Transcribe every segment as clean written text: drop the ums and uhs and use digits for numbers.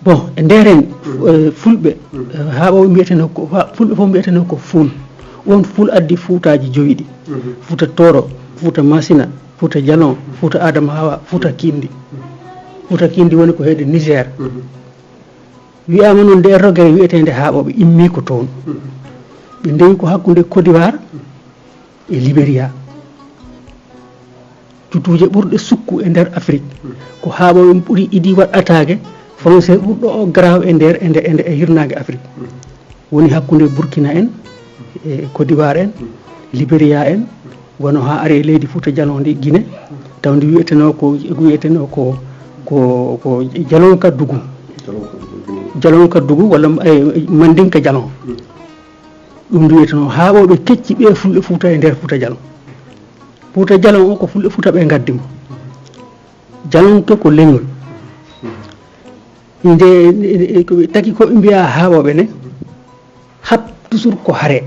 bon e nderen fulɓe haaɓoɓe mbiyeteno ko fulɓe fof mbiyeteno ko fuul won fuul addi fuutaji joyiɗi fuuta toro fuuta masina fuuta jalon fuuta adama hawa fuuta kindi woni ko heede Niger wiyama noon nde rogere wiyetende haaɓoɓe immi ko toon ɓe ndewi ko hakkude Côte d'Ivoire e Libéria tutuje ɓurɗe sukku e nder Afrique ko haaɓoɓe ɓuuri idi waɗ attaque français ɓurɗo o grave e nder e hirnage Afrique woni hakkude Burkina en e Côte d'Ivoire en Libéria en wono ha ari e leydi Fouta Jalon ndi Guinée tawde wiyeteno ko Jalon Kaddugu walla Mandinka Jalon ɗum wiyeteno haaɓoɓe kecci ɓe fulɓe Fouta e nder Fouta Jalon o ko fulɓe Fouta ɓe gaddimo Jalon ke ko leñol nde taki ko ɓe mbiya haaɓoɓe ne hab toujours ko haare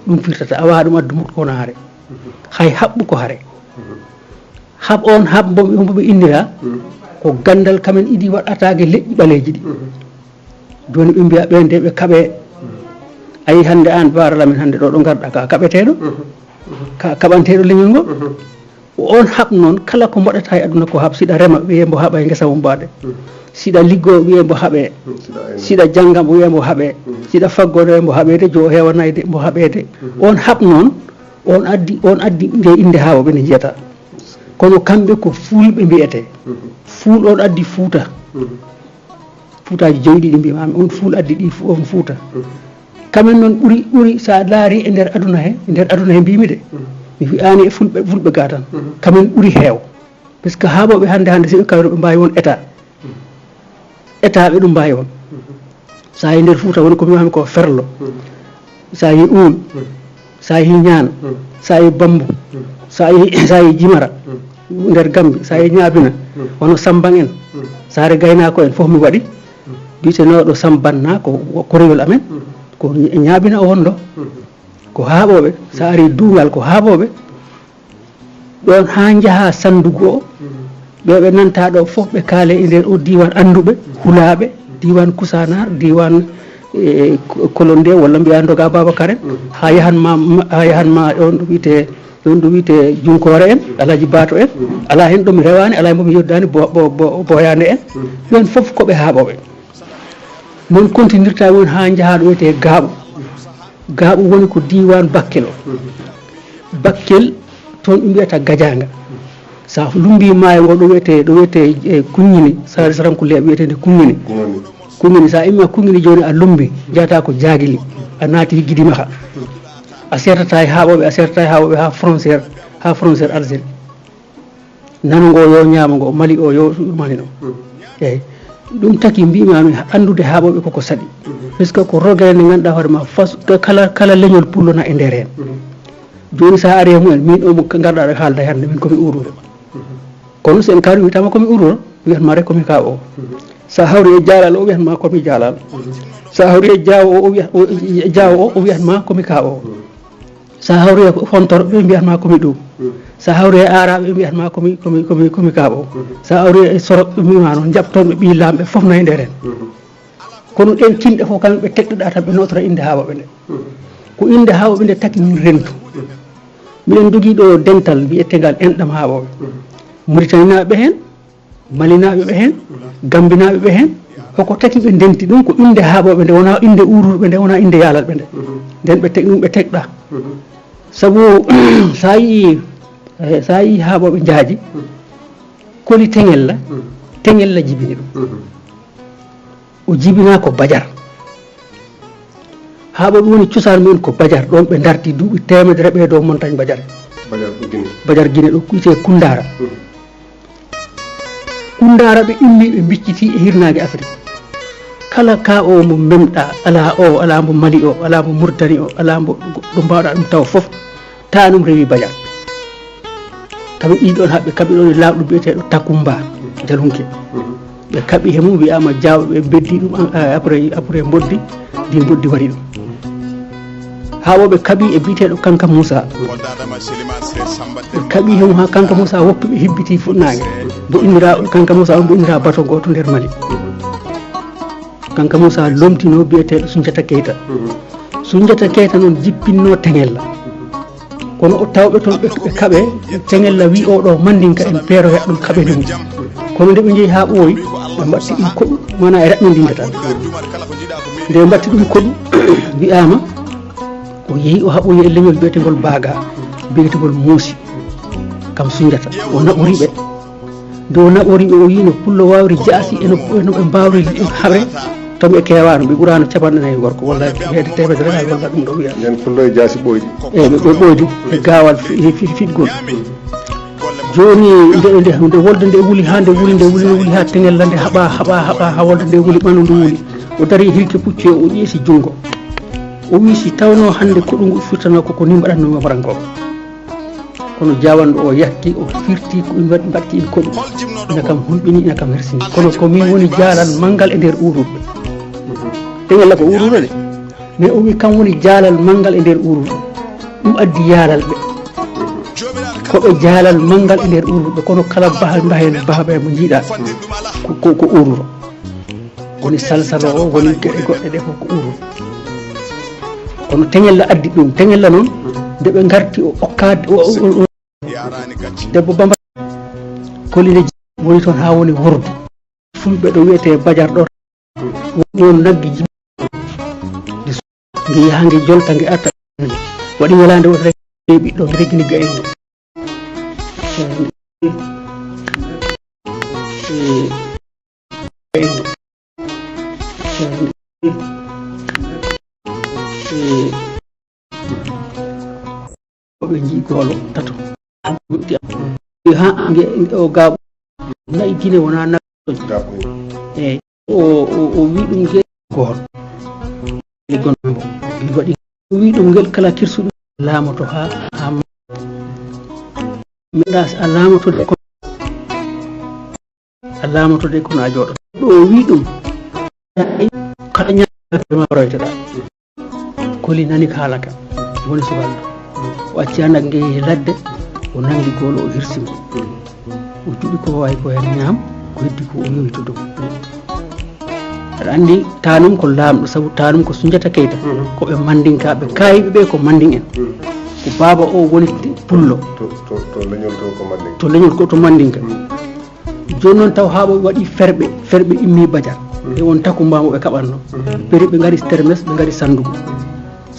ɗum firtata a wawa ɗum addu mut kono haare hay haɓɓu ko haare hab mboɓe indira ko gandal kamen idi waɗatage leƴƴi ɓaleji ɗi joni ɓe mbiya ɓe nde ɓe kaɓe ayi hande an baralamen hande ɗo garɗa ka kaɓeteɗo ka kaɓanteɗo leñol ngol on haɓ noon kala ko mbaɗata e aduna ko haɓ siɗa rema wiye mbo haɓa e guesa mum mbaɗe siɗa liggo wiye mbo haɓe siɗa jangga mbo wiye mbo haɓe siɗa faggode mbo haɓede jo hewanayde mbo haɓede on haɓ noon on addi nde inde haaɓoɓe ne jiyata kono kamɓe ko fulɓe mbiyete fuul on addi fuutaji joyɗiɗi mbimami on fuul addi ɗi on fuuta kamen noon ɓuuri sa laari e nder aduna he mbimi de mi wiyani e fulɓe ga tan kamen ɓuuri heew par ce que haaɓoɓe hande siɓe kawre ɓe mbawi won état ɓe ɗum mbawi won sa yi nder Fouta woni ko mbimami ko ferlo sa yi uul sa yi ñaan sa yi bambu sa yi jimara nder Gambi sa yi ñaabina wono samban en saare gaynako en fof mi waɗi mbitenoɗo sambanna ko korowel amen ko ñaabina o wonɗo ko haaɓoɓe sa ari duugal ko haaɓoɓe ɗon ha jaaha Sandugu o ɓeɓe nanta ɗo fof ɓe kaale e nder o diwan anduɓe hulaɓe diwan Koussanar diwan Kolonde walla mbiya Ndoga Babacar en ha yahanma on ɗo wiyete Junkore en Alaji Bato en ala hen ɗomi rewani ala momi yoddani boyande en ɓen foof koɓe haaɓoɓe non continirta woni ha jaaha ɗo wiyete Gaaɓo woni ko diwan Bakel o Bakel toon ɓe mbiyata Gadiaga sa lumbi maayo ngo ɗo wiyete Kuññini sarankulle wiyetede Kuññini sa imma Kuññini joni a lumbi jeyata ko Diaguili a naati Guidimaha a sertata e haaɓoɓe ha frontiére Algérie nango yo ñaama ngo Mali o yo ɗumani ɗo eyyi ɗum taki mbimami andude haaɓoɓe koko saɗi puisque ko rogere nde ganduɗa hoorema kala leñol pullona e nder hen joni sa ari e mumen min o mo garɗa ɗo haalda hande min komi urure kono sen kawri witama komi ururo wiyanma rek komi kaw o sa hawri e jaalal o wiyanma komi jaalal sa hawri e jaawo o wiyanma komi kaw o sa hawri e fontor ɓe mbiyatma komi ɗum sa hawri e araɓe ɓe mbiyatma komi kaw o sa hawri e sorok ɓe mbima noon jabtoɓe ɓi lamɓe foof nayi nder hen kono ɗen kinɗe fof kamɓe ɓe teɗɗoɗa tan ɓe notora inde haaɓoɓe nde ko inde haaɓoɓe nde taki min rentu miɗen jogui ɗo dental wiyetegal enɗam haaɓoɓe Mauritanie ɓe hen Malinaɓe ɓe hen Gambinaɓe ɓe hen hoko taki ɓe denti ɗum ko inde haaɓoɓe nde wona inde uruɓe nde wona inde yaalal ɓe nde nden ɓe teg ɗum ɓe tegɗa saabu sa yi haaɓoɓe jaaji koli teŋella jibini ɗum o jibina ko Badiar haaɓoɓe woni cosaan mumen ko Badiar ɗon ɓe darti duuɓi temedere ɓe dow montagne Badiar Guinée ɗo wiyete Koundara ɓe immi ɓe bicciti e hirnage Afrique kala ka o mo memɗa ala mbo Mali o ala mbo Mauritanie o ala mbo ɗo mbawɗa ɗum taw foof tanum rewi Badiar kamɓe ɗiɗon haɓe kaɓi ɗon e lawɗo biyeteɗo Takumba Jalunke ɓe kaɓi he mum wiyama Diaw ɓe beddi ɗum après boddi ndi boddi wari ɗum haaɓoɓe kaɓi e biteɗo Kanka Moussa ɓe kaɓi hemo ha Kanka Moussa woppi ɓe hibbiti fuɗnage bo innira Kanka Moussa on bo innira bato goto nder Mali kanka Moussa lomtino biyeteɗo Soundiata Keita Soundiata Keita noon jippinno Teŋella kono o tawɓe toon ɓe kaɓe Teŋella wi oɗo mandinka en peero heɗ ɗum kaɓe ɗum kono nde ɓe jeehi ha ɓooyi ɓe mbatti ɗum koɗu wona e raɓɓindinde tan nde ɓe mbatti ɗum koɗu wiyama o yeehi o haɓoyi e leñol biyetegol Baga biyetegol Muusi kam Soundiata o naɓoriɓe nde o naɓoriɓe o yino pullo wawri jaasi eno ɓe mbawri haɓre taw ɓe kewano ɓe ɓuurano capanɗe nayyi gorko walla heede temedere hay walla ɗum ɗo wiya nden pullo e jaasi ɓoyɗi eyyi ɓe ɓoydi e gawal fiɗgol joni nde wolde nde wuuli ha nde wuuli ha Teŋella nde haɓa ha wolde nde wuuli ɓandu ndu wuuli o dari hilke puccu o ƴeesi junggo o wi si tawno hande koɗu ngu firtano koko ni mbaɗatnomi waranko kono jawanɗo o yakki o firti ko mbatti in koɗu ina kam hulɓini ina kam hersini kono ko min woni jaalal manggal e nder uruɓe Teŋella ko uruɗo de mais o wi kam woni jaalal manggal e nder uruɓe ɗum addi yaalal ɓe koɓe jaalal manggal e nder uruɓe kono kala bahaɓe mo jiiɗa ko ururo woni salsalo o woni geɗe goɗɗe ɗe fof ko ururo kono Teŋella addi ɗum Teŋella noon nde ɓe garti o okkade debbo Bamba Koline woni toon ha woni Wordu fulɓe ɗo wiyete Badiar ɗo won naggi jim ngi yaha ngi jolta ngi arta waɗi welande woto ɓiɗɗo ngi reggini gayen ɓe jii golo tato ha o gaaɓo nayi Guinée wona naggo eyyi o wi ɗum ge goto e gonbo wi waɗi o wi ɗum ngel kala kirsuɗum laamoto ha meɗa a laamotode kono a jooɗo ɗo o wi ɗum kala ñaama royteɗa Koli nani ko haalaka woni subalɗo o acci ha nagge yeehi ladde o nangi golo o hirsimo o juɗi ko wawi ko hen ñaam ko heddi ko o yoyto dow aɗa andi tanum ko lamɗo saabu tanum ko Soundiata Keita koɓe mandinkaɓe kayiɓe ɓe ko mandin en ko baba o woni pullo to leñol ko to mandinka joni noon taw haɓo waɗi ferɓe immi Badiar e won takku mbamo ɓe kaɓanno peri ɓe gaari Termes ɓe gaari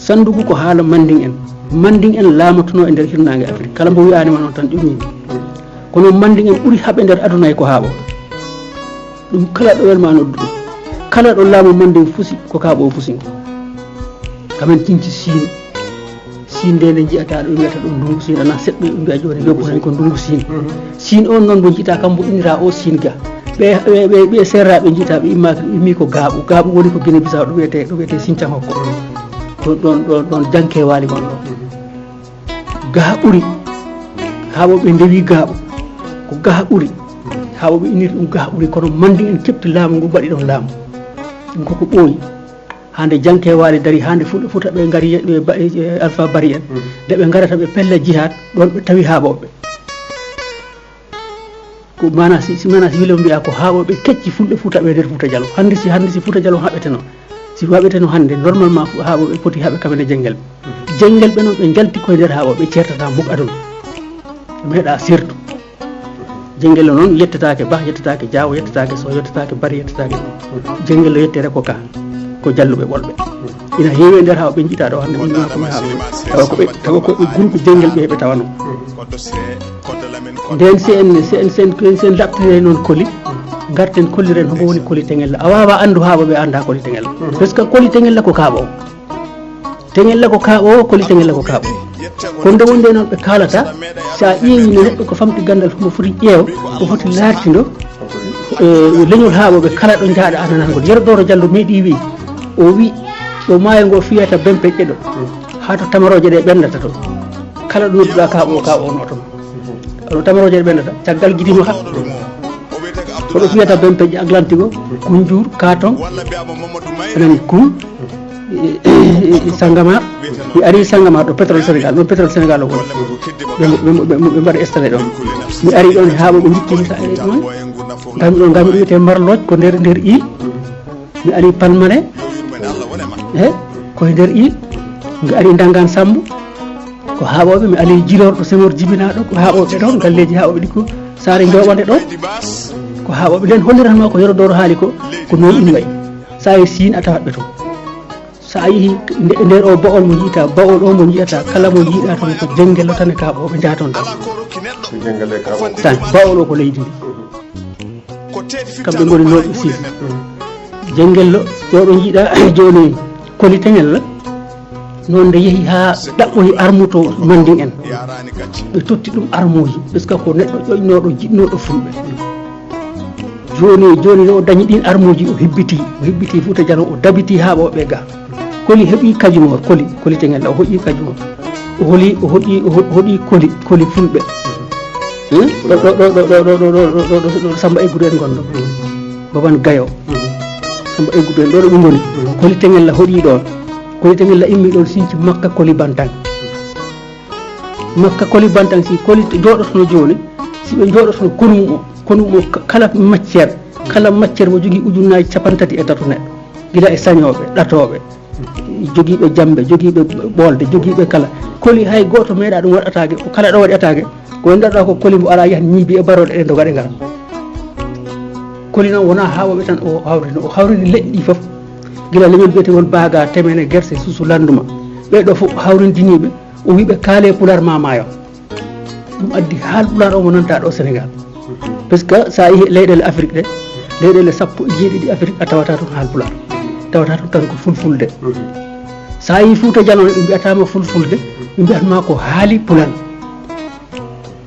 Sandugu ko haala mandin en laamatuno e nder hirnage Afrique kala mbo wiyanima noon tan ƴummimi kono mandin en ɓuuri haaɓe nder aduna e ko haaɓo ɗum kala ɗo welma noddu ɗum kala ɗo laamu mandin fusi ko kaaɓo o fusi ngo kamen cinci Siin nde nde jiyata ɗo wiyata ɗum ndungu Siin ana seɗɗo ɓe mbiya joni yobbunayi ko ndungu Siin on noon mbo jiita kam mbo innira o Siin ga ɓe serraɓe jiita ɓe immi ko gaaɓu woni ko Guinée Bissau ɗo wiyete Sinthiang Hokko ɗon janke waali gon ɗo gaha ɓuuri haaɓo ɓe ndewi gaaɓu ko gaha ɓuuri haaɓo ɓe inniri ɗum gaha ɓuuri kono mandin en kepti laamu ngu mbaɗi ɗon laamu ɗum koko ɓooyi hande janke waali dari hande futa ɓe ngari Alpha Bari en nde ɓe garata ɓe pelle jihad ɗon ɓe tawi haaɓoɓe ko mana si wilo mbiya ko haaɓoɓe kecci fulɓe futa ɓe nder Fouta Djalo hande si Fouta Djalo haɓeteno si waɓeteno hande normalement haaɓoɓe poti haaɓe kamene Jenguel ɓe noon ɓe jalti koye nder haaɓoɓe ceertata muk aduna meeɗa sirtu Jenguel noon yettatake Ba yettatake Diawo yettatake Sow yettatake Bari yettatake Jenguel yettere ko ka ko jalluɓe ɓolɓe ina heewi nder haaɓe jiita ɗo hande komi haaɓe tawa koɓe groupe Jenguel ɓe heɓe tawano nden sen laɓtire noon Koli garten kolliren homo woni Koli Teŋella a wawa andu haaɓoɓe anda Koli Teŋella par ce que Koli Teŋella ko kaaɓo Koli Teŋella ko kaaɓo ko nde wonde noon ɓe kalata sa ƴeewi no neɗɗo ko famti gandal homo foti ƴeew o foti laartindo leñol haaɓoɓe kala ɗo jaaɗa ananangol Yerodoro Diallo meeɗi wi o wi ɗo maayo ngo fiyata Bempeƴƴe ɗo ha to tamaroje ɗe ɓendata to kala ɗo nodduɗa kaaɓo no toon ɗo tamaroje ɗe ɓendata caggal guidimo ha oɗo fiyata Bempeƴƴe Atlantique o Kunjur Katon anani Kum Sangomar mi ari Sangomar ɗo pétrole Sénégal ɗon pétrole Sénégal o woni ɓe mbaɗa installé ɗon mi ari ɗon haaɓo ɓe jikkimi sa ɗon gami ɗo wiyete Marloj ko nder I mi ari Palmarin koye nder il mi ari Dangan Sambu ko haɓoɓe mi ali Djilor ɗo Senghor jibinaɗo ko haɓoɓe ɗon galleji haɓoɓe ɗi ko Saare Njoɓande ɗon ko haɓoɓe nden holliranma ko Yorodoro haali ko noon ɗum wayi sa yi Siin a tawat ɓe toon sa yeehi nder o bawol mo jiita bawol o mo jiyata kala mo jiiɗa toon ko Jengello tan e Kaɓoɓe jaton tan bawol o ko leydi ndi kamɓe goni noɓe Siis Jengello ɗo ɗo jiiɗa joni Koli Teŋel noon nde yeehi ha ɗaɓɓoyi armuto Manding en ɓe totti ɗum armuji par ce que ko neɗɗo ƴoƴnoɗo jiɗnoɗo fulɓe joni o dañi ɗin armuji o hebbiti Fouta Djalon o dabiti haɓoɓe ga Koli heeɓi Kajumor Koli Teŋel o hoƴƴi Kajumor o hoɗi Koli fulɓe ɗo Samba Eggudu en gonɗo Baban Gayo Samba Eggudu en ɗo ɓe goni Koli Teŋel hoɗi ɗon Koli Teŋel immi ɗon Sinthiou Makka Koli Bantang si Koli jooɗotono joni si ɓe jooɗotono konum o kala matiére mo jogui ujunnaji 33 neɗɗo guila e sañoɓe ɗatoɓe joguiɓe jambe joguiɓe ɓolde joguiɓe kala Koli hay goto meeɗa ɗum waɗ attaqué ko kala ɗo waɗi attaqué ko nder ko Koli mo ara yahan ñiibi e baroɗe ɗen dogaɗe ngara Koli noon wona haɓoɓe tan o hawrini leƴƴi ɗi foof gila leñol biyetegol Baga Temene Gerse Suusu Landuma ɓeɗo fof hawrindiniɓe o wiɓe kaale Pular Mamayo ɗum addi haal Pular o mo nanta ɗo Sénégal par ce que sa yeehi leyɗele Afrique ɗe leyɗele 17 Afrique a tawata toon haal Pular tawata toon tan ko fulfulde sa yeehi Fouta Djalon ɓe mbiyatama fulfulde ɓe mbiyatma ko haali Pular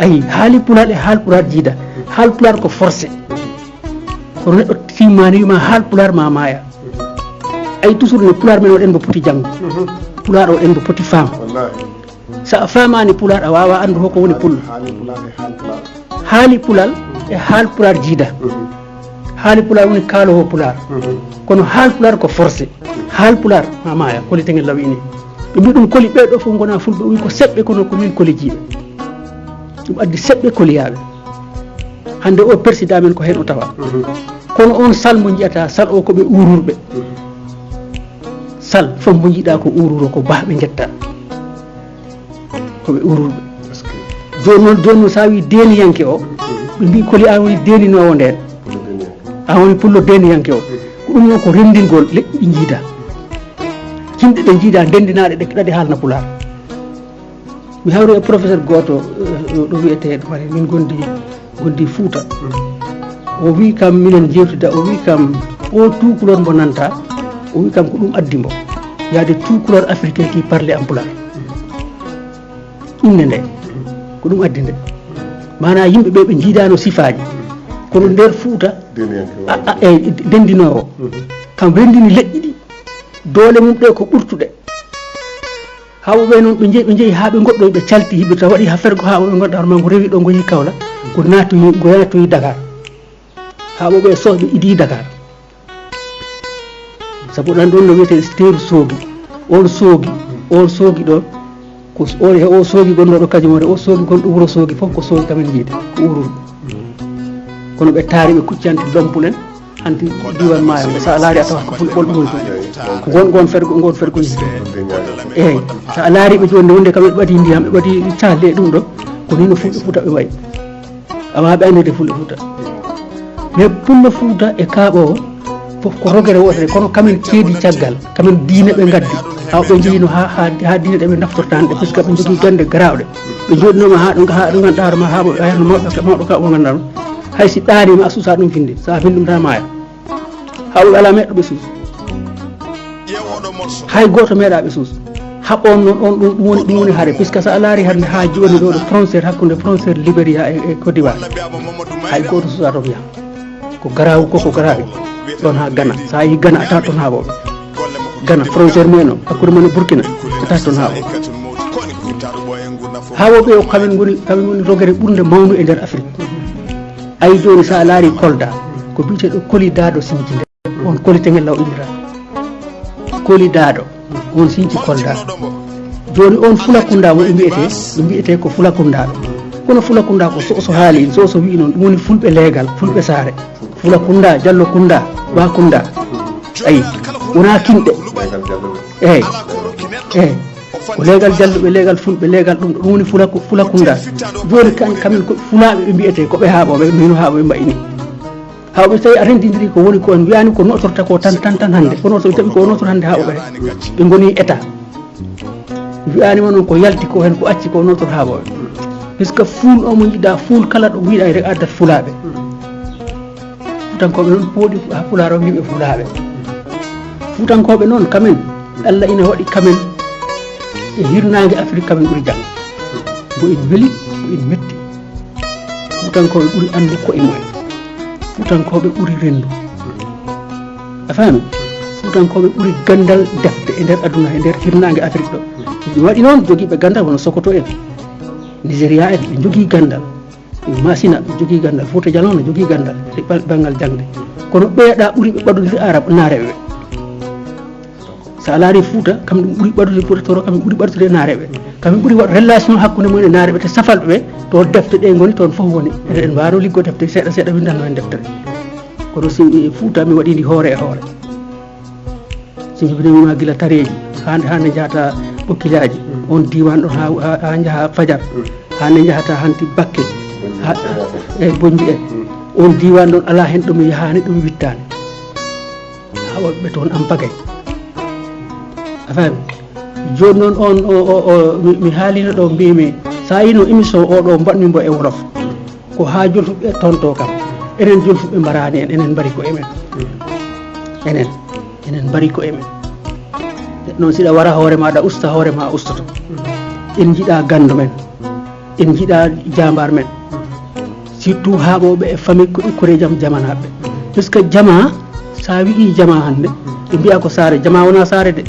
ayi haali Pular e haal Pular jiida haal Pular ko forcé kono neɗɗo timmani wima haal Pular ma maaya ay toujours ne Pular men o en mbo poti janggo Pular o en mbo poti faam sa famani Pular a wawa andu hoko woni pullo haali Pular e haal Pular jiida haali Pular woni kaalowo Pular kono haal Pular ko forcé haal Pular ma maaya Koli Teŋel lawini ɓe mbi ɗum Koli ɓeɗo fof gona fulɓe wi ko seɓɓe kono komin Koli jiiɓe ɗum addi seɓɓe Koliyaɓe hande o président men ko hen o tawa kono on Sall mo jiyata Sall o koɓe ururɓe Sall fof mo jiiɗa ko ururo ko baɓe jetta koɓe ururɓe joni noon sa wi deniyanke o ɓe mbi Koli an woni deninowo nden an woni pullo deniyanke o ko ɗum noon ko rendingol leƴƴi ɗi jiida yimɓe ɓe jiida ndendinaɗe ɗe ɗaɗi haalna Pular mi hawri e professeur goto ɗo wiyeteɗo mari min gondi Fouta o wi kam minen jewtida o wi kam o tukulor mbo nanta o wi kam ko ɗum addi mbo yaade tukulor africain qui parle en Pular inne nde ko ɗum addi nde mana yimɓe ɓe jiidano sifaji kono nder Fouta eyyi dendinowo kam rendini leƴƴi ɗi doole mum ɗe ko ɓurtuɗe haɓoɓe noon ɓe jeeyi ha ɓe goɗɗo ɓe calti hiɓirta waɗi ha fergo haɓoɓe gonɗa hono ko rewi ɗo goyi Kaolack ko natoyi Dakar haɓoɓe sohɓe idi Dakar saabu ɗan ɗon no wiyete teeru soogi on soogi ɗo ko o soogi gonɗo ɗo Kajumore o soogi gonɗo wuro soogi fof ko soogi kamen jiide ko ururɓe kono ɓe taari ɓe kuccanti Lompulen hanti diwan Maayo ɓe sa laari a tawat ko fulɓol ɗum woni gon fergo yimɓe eyyi sa laari ɓe joni wonde kam ɓe ɓaɗi ndiyam ɓe ɓaɗi cahle ɗum ɗo ko ni no fulɓe Fouta ɓe wayi a wawa ɓe andede fulɓe Fouta mais pullo Fouta e Kaaɓowo fof ko rogere wotere kono kamen keedi caggal kamen diine ɓe gaddi hawɓe jeehino ha diine ɗe ɓe naftortani ɗe puisque ɓe jogui gande garawɗe ɓe joɗinoma ha ɗo ganduɗa hoorema ha ayano mawɗo Kaaɓo ganduɗa ɗum hay si ɗanima a suusa ɗum finde sa fin ɗum ta maaya haɓoɓe ala meɗɗo ɓe suus hay goto meeɗa ɓe suus haɓon noon on ɗum woni haare puisque sa laari hande ha joni ɗo frontiére hakkude frontiére Libéria e Côte d'Ivoire hay goto suusa toon yaha ko garawu koko garawi ɗon ha Ghana sa yi Ghana a tawat toon haɓoɓe Ghana frontiére mumen o hakkude men e Burkina a tawat toon haɓoɓe o kamen goni rogere ɓurde mawnu e nder Afrique ayi joni sa laari Kolda ko biteɗo Koli Daado Sinthiou nde on Koli Teŋel law indira Koli Daado on Sinthiou Kolda joni on Fulakunda mo ɓe mbiyete ko Fulakundaɗo kono Fulakunda ko so haali so wi noon ɗum woni fulɓe leegal fulɓe saare Fulakunda Diallo Kunda Bakunda ayi wona kinɗe eyi ko leegal jalluɓe leegal fulɓe leegal ɗum ɗum woni fulakunda joni kamen ko fulaɓe ɓe mbiyete koɓe haaɓoɓe mino haaɓoɓe mbayini hawɓe so tawi a rendidiri ko woni ko en wiyani ko notorta ko tan hande kono so tawi ko notor hande hawɓe ɓe goni état wiyanima noon ko yalti ko hen ko acci ko notor haaɓoɓe puisque fuul omo yiiɗa fuul kala ɗo wiiɗa rek addat fulaɓe fuutankoɓe noon pooɗi ha pulaar o yimɓe fulaɓe fuutankoɓe noon kamen Allah ina waɗi kamen e hirnage Afrique kamen ɓuuri jang bo en weeli bo en metti fuutankoɓe ɓuuri andu koye mumen fuutankoɓe ɓuuri rendu a faami fuutankoɓe ɓuuri gandal defte e nder aduna e nder hirnage Afrique ɗo ɗum waɗi noon joguiɓe gandal wono Sokoto en Nigéria en ɓe jogui gandal Masina ɓe jogui gandal Fouta Djallon ne jogui gandal e banggal jangde kono ɓeeɗa ɓuuri ɓe ɓaɗude arab naareɓe sa laari Fouta kamɓe ɓuuri ɓaɗude Fouta Toro kamɓe ɓuuri ɓaɗude naareɓe kamɓe ɓuuri waɗ relation hakkude mumen e naareɓe te safalɓe ɓe to defte ɗe goni toon foof woni eɗen mbano liggo defte seeɗa seeɗa windanno hen deftere kono si Fouta mi waɗini hoore e hoore simi binamima guila tareji hande jahata ɓokkilaji on diwan ɗon ha jaaha Fajar hande jahata hanti Bakke e Bonji en on diwan ɗon ala hen ɗum yahani ɗum wittani hawaɓe toon am bagay a faami joni noon on mi haalino ɗo mbimi sa yino émission oɗo mbaɗmimbo e wolof ko ha jolfuɓe tonto kam enen jolfuɓe mbarani en enen mbari ko emen enen mbari ko emen noon siɗa wara hoore maɗa usta hoore ma ustoto en jiiɗa gandu men en jiiɗa jambar men surtout haaɓoɓe e famille ko ikkore jaam jamanaɓe puisque jama sa wii jama hande ɓe mbiya ko saare jama wona saare de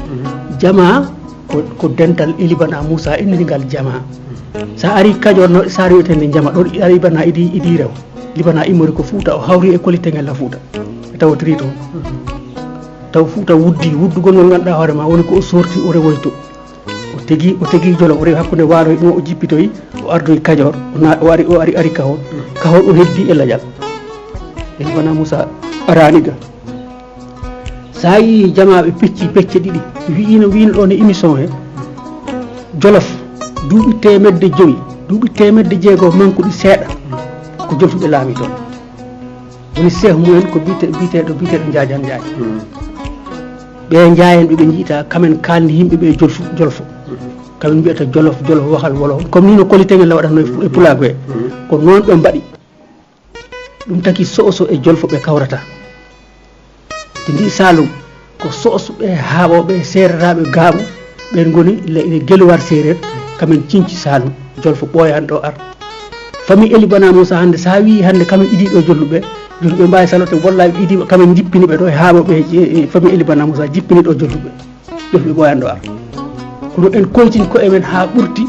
jama ko dental Ilibana Moussa inndigal jama sa ari Kajoor no saare wiyetende jama ɗo ari bana idi rew Libana immori ko Fouta o hawri e kolitengel la Fouta e tawatiri toon taw Fouta wuddugol ngol ganduɗa hoore ma woni ko o sorti o rewoyto o tegi Jolof o rewi hakkude Waalo ɗum o jippitoyi o ardoyi Kajoor o ari Kahol o heddi e Ladial Ilibana Moussa arani ga sa yi jamaɓe pecce ɗiɗi wino ɗon e émission he Jolof duuɓi temedde 5 duuɓi temedde 6 mankuɗi seeɗa ko jolfuɓe laami toon woni cheikh mumen ko biteɗo Njajan Njaay ɓe jaayen ɓe jiita kamen kalni yimɓeɓe jolfo kamen mbiyata jolof waxal wolof comme ni no kolitengel la waɗatno e pulago he ko noon ɓe mbaɗi ɗum taki so'oso e jolfo ɓe kawrata te ndi Saloum ko so'osuɓe haaɓoɓe sereraɓe gaaɓu ɓen goni ene guelowar séréer kamen cinci Saloum jolfo ɓooyan ɗo ar famille Ilibana Moussa hande sa wi hande kamen idiɗo jolluɓe mbawi salote wallahi ɓe idiɓe kamen jippini ɓe ɗo e haaɓoɓe famille Ilibana Moussa jippini ɗo jolluɓe ɓooyan ɗo ar kono en koytin ko emen ha ɓurti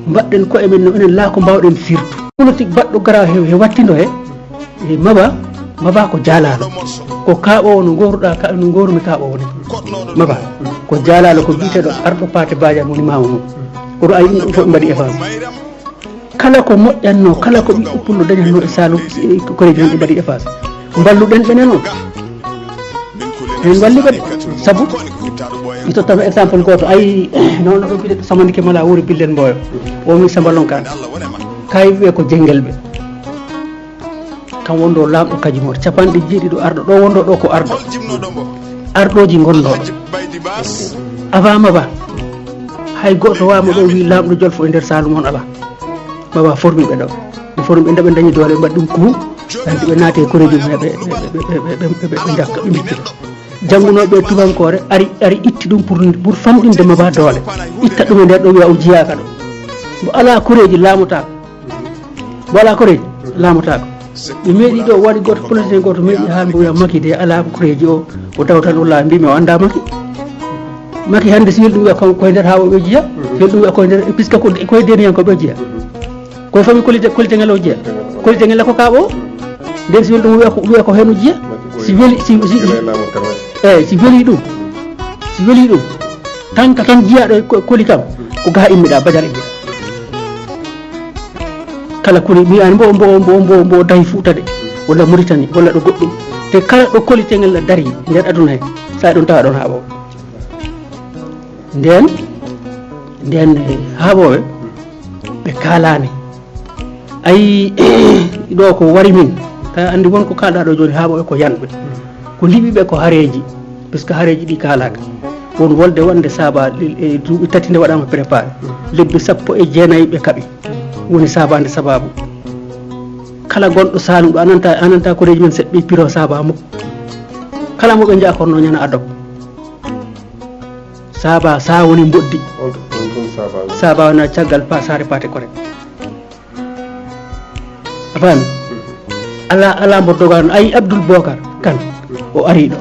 mbaɗɗen ko emen no enen laa ko mbawɗen firtu politique baɗɗo gara he wattido he e maba ko jaalalo ko kaaɓowo no goruɗa no gorumi kaaɓowo ni maba ko jaalalo ko biteɗo arɗo Paté Badiane woni mama mum kono ayi ɗum fof ɓe mbaɗi efface kala ko moƴƴanno kala ko ɓiɗɗo pullo dañatno e Saloum koreji tan ɓe mbaɗi efface balluɗen ɓenen on en walli ɓe saabu mi tottama exemple goto ayi noon ɗo mbiɗe Samandike Mala wori Billen Mboyo o min Samba Lonkan kayi wiye ko Jengelɓe kan wonɗo lamɗo Kajimor 70 arɗo ɗo wonɗo ɗo ko arɗoji gonɗoɗo avant Maba hay goto wama ɗo wi lamɗo Jolfo e nder Saloum on ala Maba formi ɓe ɗo ɓe formi ɓe ndeɓe dañi doole ɓe mbaɗi ɗum coup hanti ɓe naate koreji mum ɓe jakka ɓe miccita janggunoɓe tubankore ari itti ɗum pour famɗinde Maba doole itta ɗum e nder ɗo wiya o jiyaka ɗo mo ala koreji laamotako mo ala koreji laamotako ɓe meeɗi ɗo waɗi goto politicien goto meeɗi haalmo wiya Macky de ala koreji o dawtan o laawi mbimi o anda Macky hande si welɗum wiya koye nder haaɓoɓe jiiya welɗum wiya koye nder puisque koye deniyankoɓe o jiiya koye fami kolitengel o jiiya kolitengel ko kaaɓo nden si welɗum wiya ko hen o jiiya si weeli ɗum tanka tan jiyaɗo koli kam ko gaha immiɗa Badiar immiɗa kala koli mi ani mbo dahi Fouta de walla Mauritanie walla ɗo goɗɗum te kala ɗo kolitengel dari nder aduna he sa ɗum tawa ɗon haaɓoɓe nden haaɓoɓe ɓe kalani ayi ɗo ko wari min ta andi wonko kalɗa ɗo joni haaɓoɓe ko yanɓe ko liɓiɓe ko hareji puisque hareji ɗi kalaka won wolde wonde saba duuɓi tati nde waɗama préparé lebbi 19 ɓe kaaɓi woni sabande sababu kala gonɗo salum ɗo ananta koreji men seɗɗi piro saba mukko kala moɓe jakorno ñana adob saba sa woni boddi saba wona caggal sare pate kore a faami ala mbo dogano ayi Abdoul Bocar Kane o ari ɗo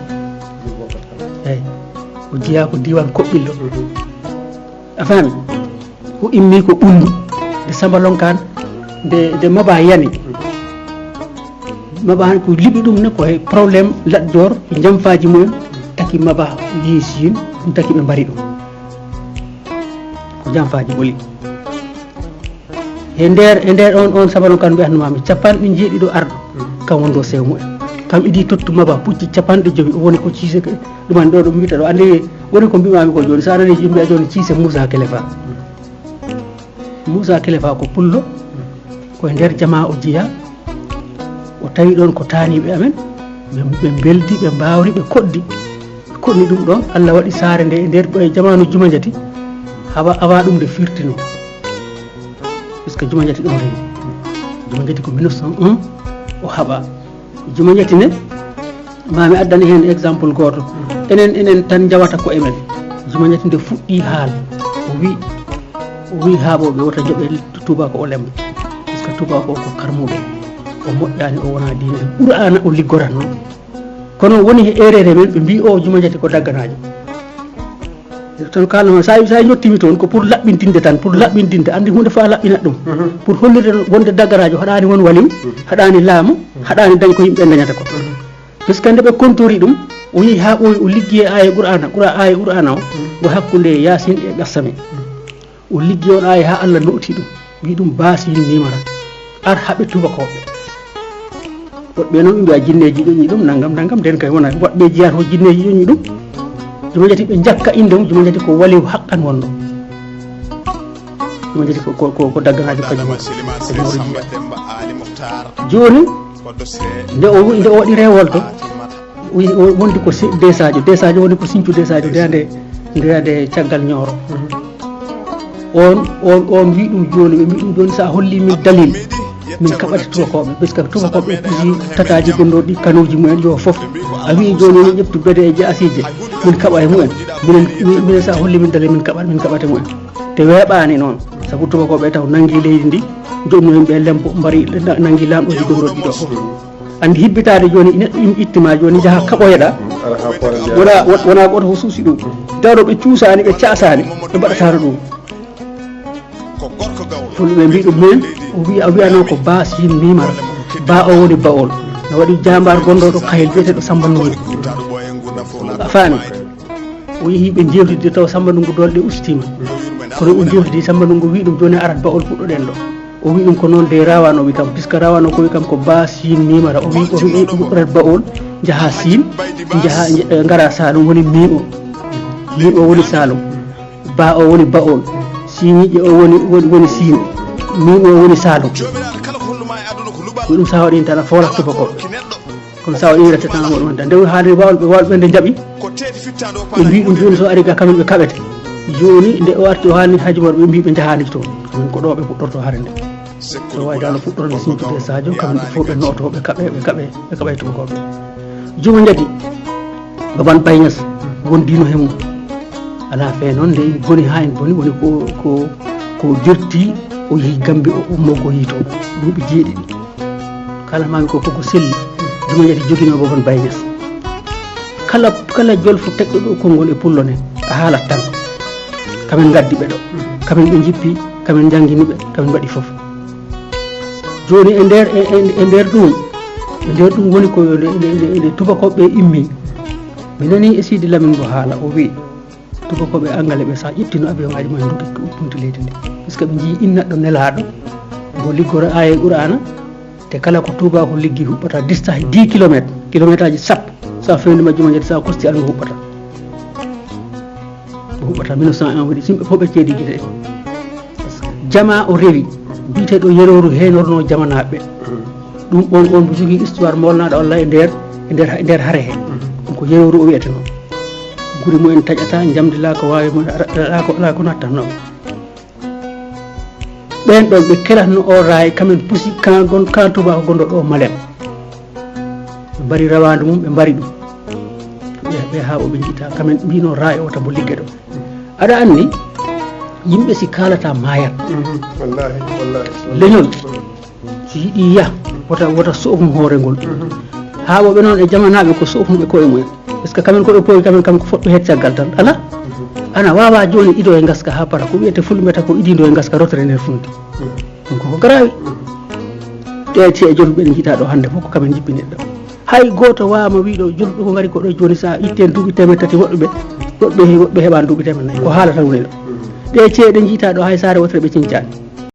eyyi o jeeya ko diwan Koɓɓillo a faami o immi ko ɓundu nde Samba Lonkane nde Maba yani Maba ko liɓi ɗum ne koye probléme Lat Dior e jamfaji mumen taki Maba yeehi Siin ɗum taki ɓe mbari ɗum ko jamfaji ɓoli e nder on Samba Lonkane mbiyatnomami 70 arɗo kam won ɗo sewo mumen kam idi tottu Maba pucci 5 o woni ko Cissé ɗuman ɗo ɗum mbita ɗo andi woni ko mbimami ko joni sa nani yimɓe joni Cissé Moussa Kéléfa ko pullo koye nder jama o jeeya o tawi ɗon ko taniɓe amen ɓe beldi ɓe mbawri ɓe koddi ɗum ɗon Allah waɗi saare nde e nder e jamanu Juma Jati awa ɗum nde firtino puisque Juma Jati ɗon rewi Juma Jati ko 1901 o haɓa Juma Jati ne mami addani hen exemple goto enen tan jawata ko emen Juma Jati nde fuɗɗi haal o wi haaɓoɓe wota jooɓe tubako o lemba puisque tubako ko karmuɓe o moƴƴani o wona diine Qur'ana o liggoratno kono woni he erreur men ɓe mbi o Juma Jati ko dagganajo tan kalno sa yettimi toon ko pour laɓɓintinde tan pour laɓɓintinde andi hunde fa laɓɓinat ɗum pour hollirde wonde dagganajo haɗani won walim haɗani laamu haɗani dañ ko yimɓe dañata ko puisque nde ɓe contori ɗum o yeehi ha ɓooyi o liggi e aya Qur'ana o ngo hakkude Yasin e Gassame o liggi on aya ha Allah noti ɗum wi ɗum baasi nimara ar haɓe tubakoɓe woɗɓe noon ɓe mbiya jinneji ƴoñi ɗum naggam nden kay wona woɗɓe jeyata ko jinneji ƴoñi ɗum Juma Jati ɓe jakka inde mum Juma Jati ko waliw haqqan wonɗo Juma Jati ko dagganajo kañum joni nde o waɗi rewol to wondi ko desajo woni ko Sinthiou desajo ndeyade caggal Nioro on wi ɗum joni ɓe mbi ɗum joni sa holli min dalil min kaɓata tubakoɓe puisque tubakoɓe pusi tataji gonɗo ɗi kanuji mumen yo foof a wi joni min ƴeftu bede e jasije min kaɓa e mumen minen sa holli min dalil min kaɓate mumen te weeɓani noon saabu tubakoɓe taw nangui leydi ndi joɗnoyen ɓe lempo mbari nangui lamɗoji gonɗo ɗiɗo foof andi hibbitade joni neɗɗo ittima joni jaaha kaɓoyeɗa wona goto ko suusi ɗum dawɗo ɓe cuusani ɓe casani ɓe mbaɗatano ɗum fulɓe mbi ɗum men o wiya noon ko Basin Mimara ba o woni Bawol no waɗi jambar gonɗo ɗo Kayel biyeteɗo Samba Ndungu a faami o yeehi ɓe jewtidde taw Samba Ndungu dolɗe ustima kono o jewtidi Samba Ndungu wi ɗum joni arat Bawol puɗɗoɗen ɗo o wi ɗum ko noon de rawano wi kam puisque rawano ko wi kam ko Basin Mimara o wi ɗum arat Bawol jaaha Siin jaaha gara Saloum woni Mim o woni Saloum ba o woni Bawol Siñiƴe o woni Siin Mim o woni Saloum ɗum sa waɗi tan a folat tubakoɓe kono sa waɗi rete tan amoɗum tan nde haali wawɓe nde jaaɓi ɓe mbi ɗum joni so ari ga kamen ɓe kaɓete joni nde o arti o haalni Haji Umar ɓe mbi ɓe jahaniki toon kamen ko ɗo ɓe puɗɗorto hare nde so wawi dal puɗɗorde Sinthiou Sadio kamen ɓe fof ɓe noto ɓe kaɓe tubakoɓe Juma Jati Baban Bayñas wondino he mum ala fe noon nde en boni ha en boni woni ko dirti o yeehi Gambie o ummo ko yiito duuɓi jeeɗiɗi kala mami ko koko selli Juma Jati joguino Baban Bayñas kala jolfo tekɗo ɗo konngol e pullo ne a haalat tan kamen gaddi ɓe ɗo kamen ɓe jippi kamen jangguiniɓe kamen mbaɗi foof joni e nder ɗum woni ko nde tubakoɓe immi mi nani e Sidi Lamine Bo haala o wi tubakoɓe Angale ɓe sa ƴettino avion ngaji mumen dogui uppunti leydi ndi puisque ɓe jii innaɗɗo nelaɗo mo liggora aya Qur'ana te kala ko tubako liggi huɓɓata distance 10 kilométres kilométre ji sappo sa fewndi majjuma jati sa kosti algo huɓɓata 1901 waɗi yimɓe fof ɓe ceedi gite jama o rewi biteɗo yeroru henorno jamanaɓe ɗum on mo jogui histoire molnaɗo Allah e nder haare he ɗum ko yeroru o wiyete noon guri mumen taƴata jamdila ko wawi mo ala ko nattanno ɓen ɗon ɓe kelatno o raay kamen pusi kala tubako gonɗo ɗo Malem ɓe mbari rawandu mum ɓe mbari ɗum ɓe ha ɓe jiita kamen mbino raay o tabo ligge ɗo aɗa anni yimɓe si kalata mayat leñol so yiiɗi yah wota sohum hoore ngol ha ɓoɓe noon e jamanaɓe ko sohnuɓe koye mumen par ce que kamen koɓe poowi kamen kam ko foɗɗo heed caggal tan ala ana wawa joni ido e gaska ha para ko wiyete fulɓe mbiyata ko idido e gaska rotere nder funti ɗum koko grawi ɗe e joni ɓen jiita ɗo hande fof ko kamen jippinirɗo hay goto wawama wiɗo joni ɗo ko gari ko ɗo joni sa itten duuɓi temed tati woɗɓe heɓani duuɓi temed nayyi ko haala tan woni ɗo ɗe ceeɗe jiita ɗo hay saare wotere ɓe cincani